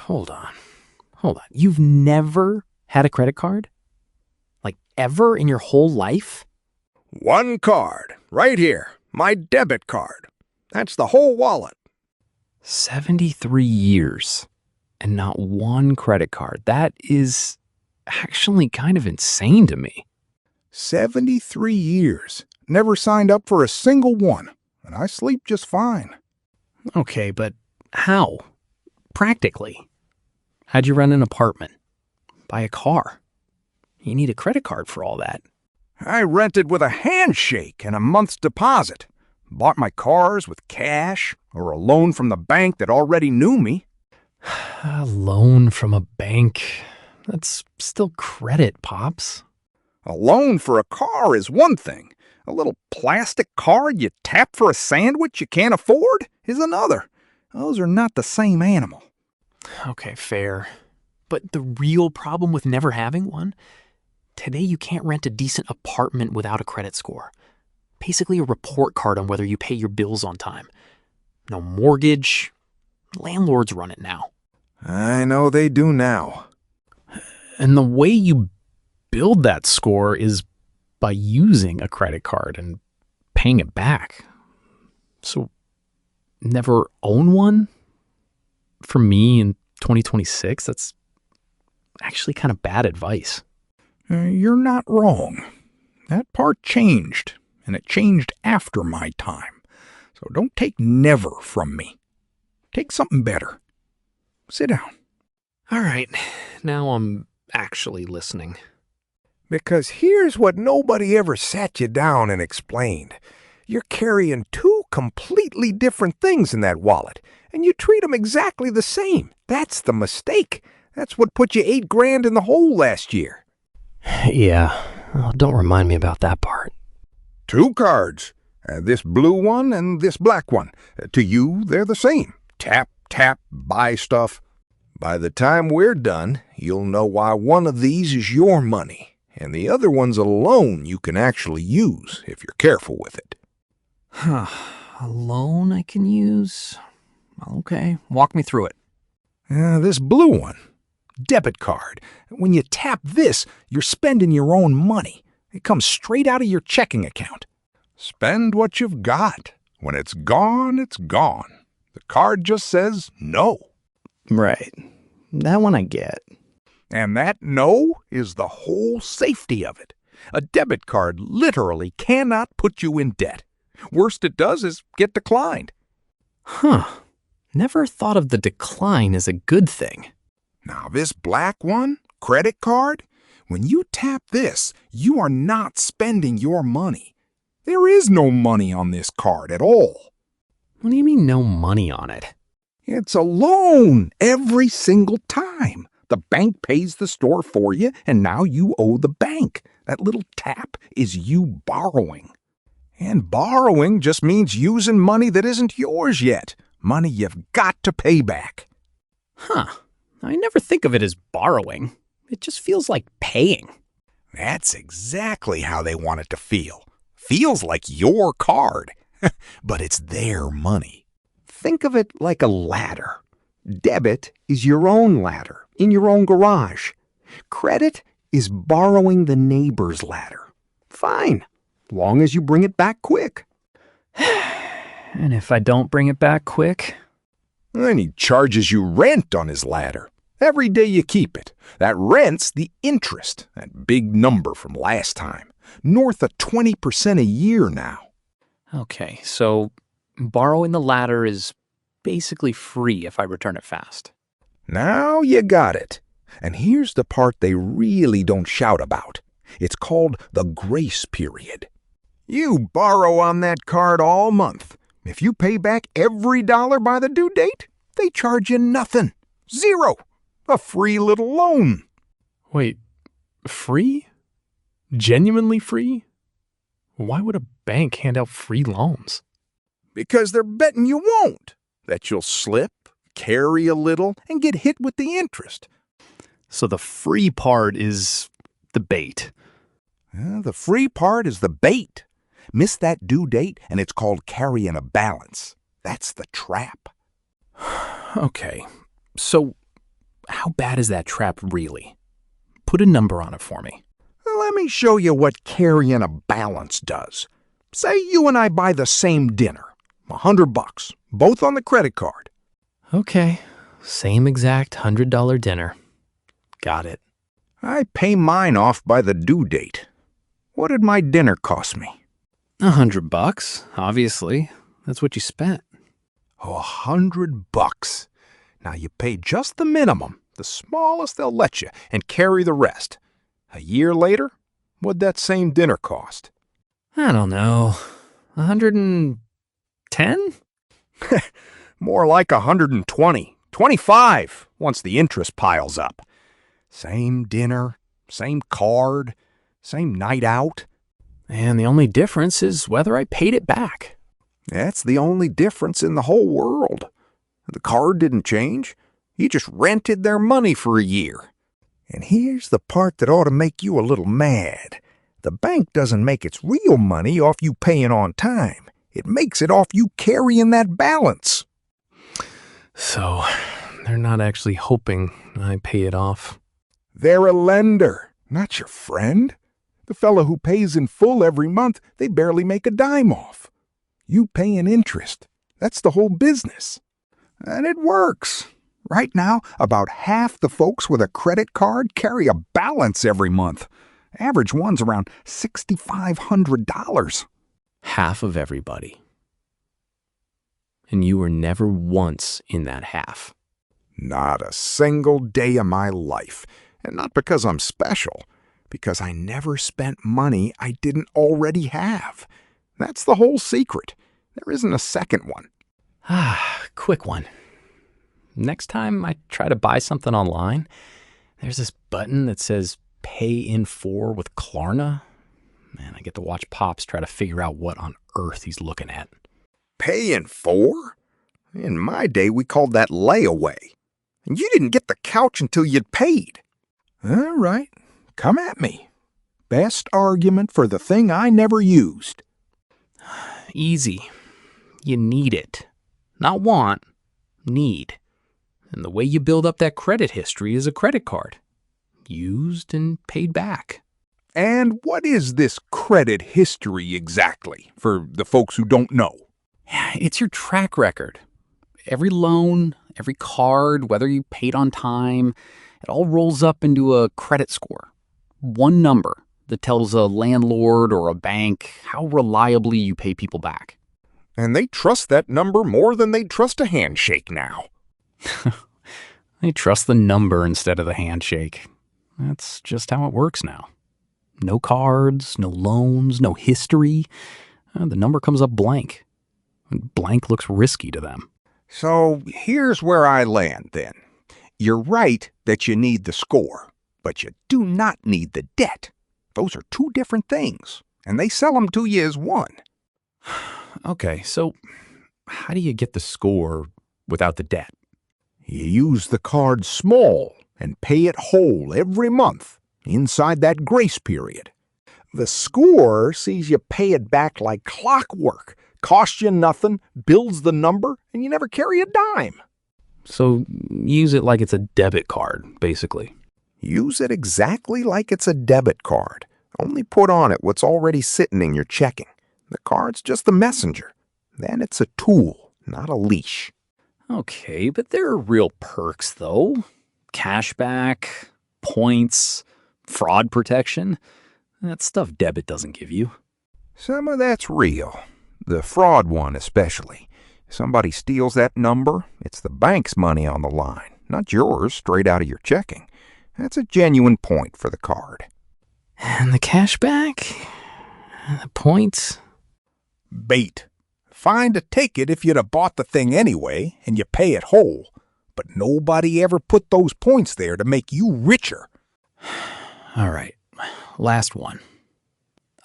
Hold on. You've never had a credit card? Like ever in your whole life? One card, right here, my debit card. That's the whole wallet. 73 years and not one credit card. That is actually kind of insane to me. 73 years. Never signed up for a single one, and I sleep just fine. Okay, but how? Practically. How'd you rent an apartment? Buy a car? You need a credit card for all that. I rented with a handshake and a month's deposit. Bought my cars with cash or a loan from the bank that already knew me. A loan from a bank? That's still credit, Pops. A loan for a car is one thing. A little plastic card you tap for a sandwich you can't afford is another. Those are not the same animal. Okay, fair. But the real problem with never having one? Today you can't rent a decent apartment without a credit score. Basically a report card on whether you pay your bills on time. No mortgage. Landlords run it now. I know they do now. And the way you build that score is by using a credit card and paying it back. So, never own one? For me in 2026, that's actually kind of bad advice. You're not wrong. That part changed, and it changed after my time. So don't take never from me. Take something better. Sit down. All right, now I'm actually listening. Because here's what nobody ever sat you down and explained. You're carrying two completely different things in that wallet, and you treat them exactly the same. That's the mistake. That's what put you $8,000 in the hole last year. Yeah, well, don't remind me about that part. 2 cards. This blue one and this black one. To you, they're the same. Tap, tap, buy stuff. By the time we're done, you'll know why one of these is your money, and the other one's a loan you can actually use if you're careful with it. A loan I can use? Okay, walk me through it. This blue one. Debit card. When you tap this, you're spending your own money. It comes straight out of your checking account. Spend what you've got. When it's gone, it's gone. The card just says no. Right. That one I get. And that no is the whole safety of it. A debit card literally cannot put you in debt. Worst it does is get declined. Never thought of the decline as a good thing. Now this black one, credit card, when you tap this, you are not spending your money. There is no money on this card at all. What do you mean no money on it? It's a loan every single time. The bank pays the store for you, and now you owe the bank. That little tap is you borrowing. And borrowing just means using money that isn't yours yet. Money you've got to pay back. I never think of it as borrowing. It just feels like paying. That's exactly how they want it to feel. Feels like your card, but it's their money. Think of it like a ladder. Debit is your own ladder in your own garage. Credit is borrowing the neighbor's ladder. Fine, long as you bring it back quick. And if I don't bring it back quick? Then he charges you rent on his ladder. Every day you keep it. That rent's the interest, that big number from last time. North of 20% a year now. Okay, so borrowing the ladder is basically free if I return it fast. Now you got it. And here's the part they really don't shout about. It's called the grace period. You borrow on that card all month. If you pay back every dollar by the due date, they charge you nothing. Zero. A free little loan. Wait, free? Genuinely free? Why would a bank hand out free loans? Because they're betting you won't. That you'll slip, carry a little, and get hit with the interest. So the free part is the bait. The free part is the bait. Miss that due date, and it's called carrying a balance. That's the trap. Okay, so how bad is that trap really? Put a number on it for me. Let me show you what carrying a balance does. Say you and I buy the same dinner, $100, both on the credit card. Okay, same exact $100 dinner. Got it. I pay mine off by the due date. What did my dinner cost me? $100, obviously. That's what you spent. Oh, $100. Now you pay just the minimum, the smallest they'll let you, and carry the rest. A year later, what'd that same dinner cost? I don't know. 110? More like 120, 25 once the interest piles up. Same dinner, same card, same night out. And the only difference is whether I paid it back. That's the only difference in the whole world. The card didn't change. You just rented their money for a year. And here's the part that ought to make you a little mad. The bank doesn't make its real money off you paying on time. It makes it off you carrying that balance. So, they're not actually hoping I pay it off. They're a lender, not your friend. The fellow who pays in full every month, they barely make a dime off. You paying interest. That's the whole business. And it works. Right now, about half the folks with a credit card carry a balance every month. Average one's around $6,500. Half of everybody. And you were never once in that half. Not a single day of my life. And not because I'm special. Because I never spent money I didn't already have. That's the whole secret. There isn't a second one. Quick one. Next time I try to buy something online, there's this button that says Pay in 4 with Klarna. Man, I get to watch Pops try to figure out what on earth he's looking at. Pay in 4? In my day, we called that layaway. And you didn't get the couch until you'd paid. All right, come at me. Best argument for the thing I never used. Easy. You need it. Not want, need. And the way you build up that credit history is a credit card. Used and paid back. And what is this credit history exactly, for the folks who don't know? It's your track record. Every loan, every card, whether you paid on time, it all rolls up into a credit score. One number that tells a landlord or a bank how reliably you pay people back. And they trust that number more than they trust a handshake now. They trust the number instead of the handshake. That's just how it works now. No cards, no loans, no history. The number comes up blank. And blank looks risky to them. So here's where I land then. You're right that you need the score, but you do not need the debt. Those are two different things, and they sell them to you as one. Okay, so how do you get the score without the debt? You use the card small and pay it whole every month inside that grace period. The score sees you pay it back like clockwork, costs you nothing, builds the number, and you never carry a dime. So use it like it's a debit card, basically. Use it exactly like it's a debit card. Only put on it what's already sitting in your checking. The card's just the messenger. Then it's a tool, not a leash. Okay, but there are real perks, though. Cashback, points, fraud protection. That stuff debit doesn't give you. Some of that's real. The fraud one especially. Somebody steals that number, it's the bank's money on the line, not yours straight out of your checking. That's a genuine point for the card. And the cashback? And the points? Bait. Fine to take it if you'd have bought the thing anyway, and you pay it whole. But nobody ever put those points there to make you richer. All right, last one.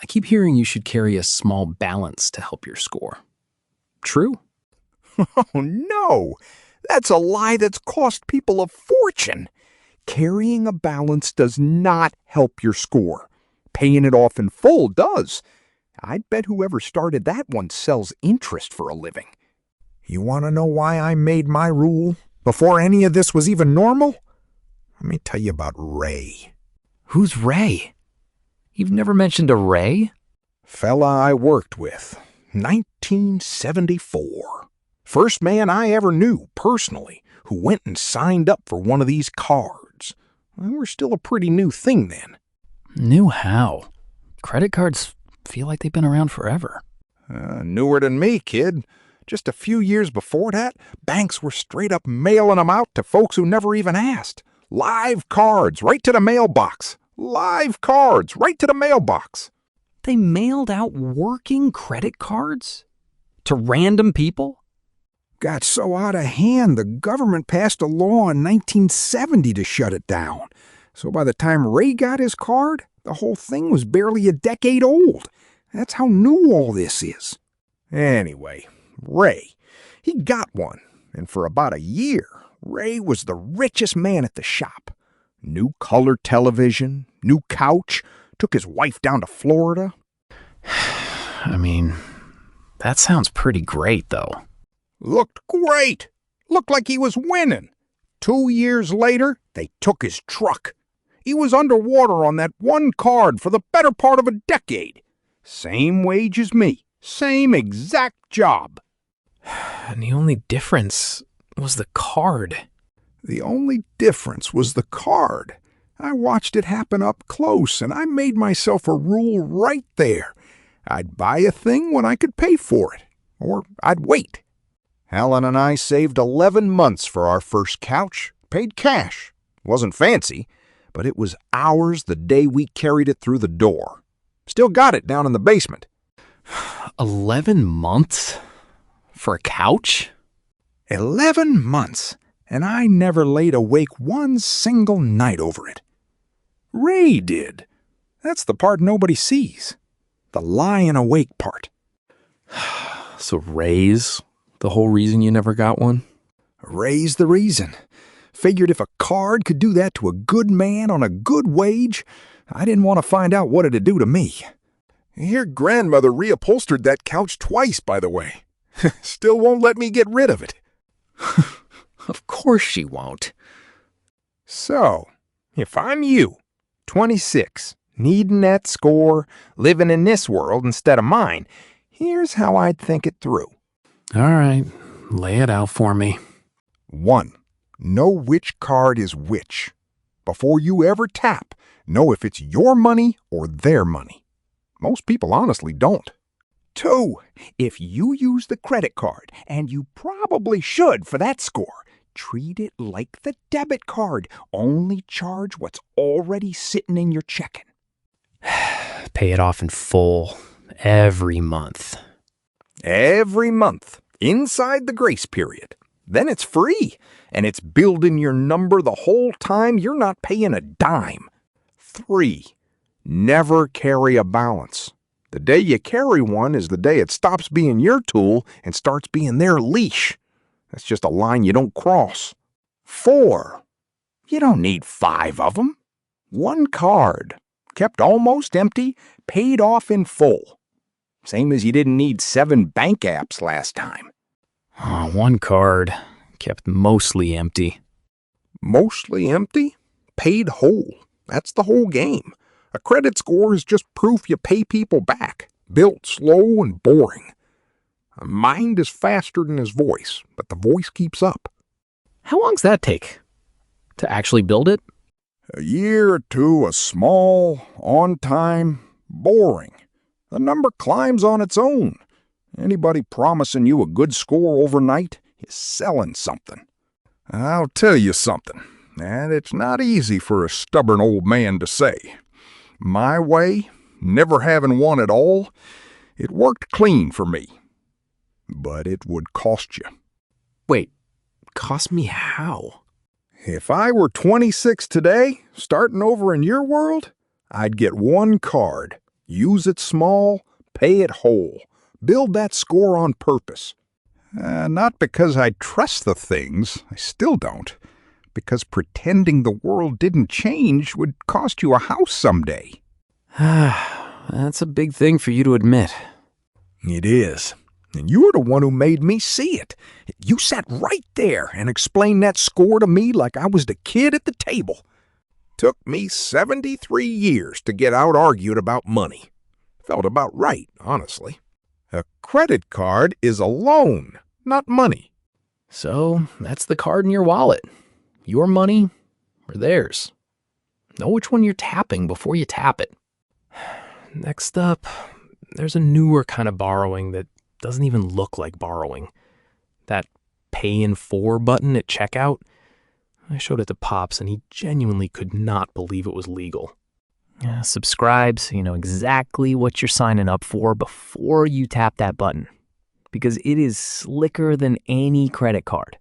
I keep hearing you should carry a small balance to help your score. True? Oh, no. That's a lie that's cost people a fortune. Carrying a balance does not help your score. Paying it off in full does. I'd bet whoever started that one sells interest for a living. You want to know why I made my rule before any of this was even normal? Let me tell you about Ray. Who's Ray? You've never mentioned a Ray? Fella I worked with. 1974. First man I ever knew, personally, who went and signed up for one of these cards. They were still a pretty new thing then. New how? Credit cards feel like they've been around forever. Newer than me, kid. Just a few years before that, banks were straight up mailing them out to folks who never even asked. Live cards, right to the mailbox. Live cards, right to the mailbox. They mailed out working credit cards? To random people? Got so out of hand, the government passed a law in 1970 to shut it down. So by the time Ray got his card, the whole thing was barely a decade old. That's how new all this is. Anyway, Ray, he got one, and for about a year, Ray was the richest man at the shop. New color television, new couch, took his wife down to Florida. I mean, that sounds pretty great, though. Looked great. Looked like he was winning. 2 years later, they took his truck. He was underwater on that one card for the better part of a decade. Same wage as me. Same exact job. And the only difference was the card. The only difference was the card. I watched it happen up close, and I made myself a rule right there. I'd buy a thing when I could pay for it, or I'd wait. Helen and I saved 11 months for our first couch, paid cash. Wasn't fancy, but it was ours the day we carried it through the door. Still got it down in the basement. 11 months? For a couch? 11 months, and I never laid awake one single night over it. Ray did. That's the part nobody sees. The lying awake part. So Ray's the whole reason you never got one? Ray's the reason. Figured if a card could do that to a good man on a good wage, I didn't want to find out what it'd do to me. Your grandmother reupholstered that couch twice, by the way. Still won't let me get rid of it. Of course she won't. So, if I'm you, 26, needing that score, living in this world instead of mine, here's how I'd think it through. All right, lay it out for me. 1. Know which card is which. Before you ever tap, know if it's your money or their money. Most people honestly don't. 2. If you use the credit card, and you probably should for that score, treat it like the debit card. Only charge what's already sitting in your checking. Pay it off in full every month. Every month, inside the grace period. Then it's free, and it's building your number the whole time you're not paying a dime. 3. Never carry a balance. The day you carry one is the day it stops being your tool and starts being their leash. That's just a line you don't cross. 4. You don't need 5 of them. 1 card, kept almost empty, paid off in full. Same as you didn't need 7 bank apps last time. 1 card, kept mostly empty. Mostly empty? Paid whole. That's the whole game. A credit score is just proof you pay people back. Built slow and boring. A mind is faster than his voice, but the voice keeps up. How long's that take? To actually build it? A year or 2 of small, on time, boring. The number climbs on its own. Anybody promising you a good score overnight is selling something. I'll tell you something, and it's not easy for a stubborn old man to say. My way, never having one at all, it worked clean for me. But it would cost you. Wait, cost me how? If I were 26 today, starting over in your world, I'd get 1 card, use it small, pay it whole, build that score on purpose. Not because I trust the things, I still don't, because pretending the world didn't change would cost you a house someday. That's a big thing for you to admit. It is. And you're the one who made me see it. You sat right there and explained that score to me like I was the kid at the table. Took me 73 years to get out-argued about money. Felt about right, honestly. A credit card is a loan, not money. So that's the card in your wallet. Your money or theirs. Know which one you're tapping before you tap it. Next up, there's a newer kind of borrowing that doesn't even look like borrowing. That Pay in 4 button at checkout. I showed it to Pops and he genuinely could not believe it was legal. Subscribe so you know exactly what you're signing up for before you tap that button, because it is slicker than any credit card.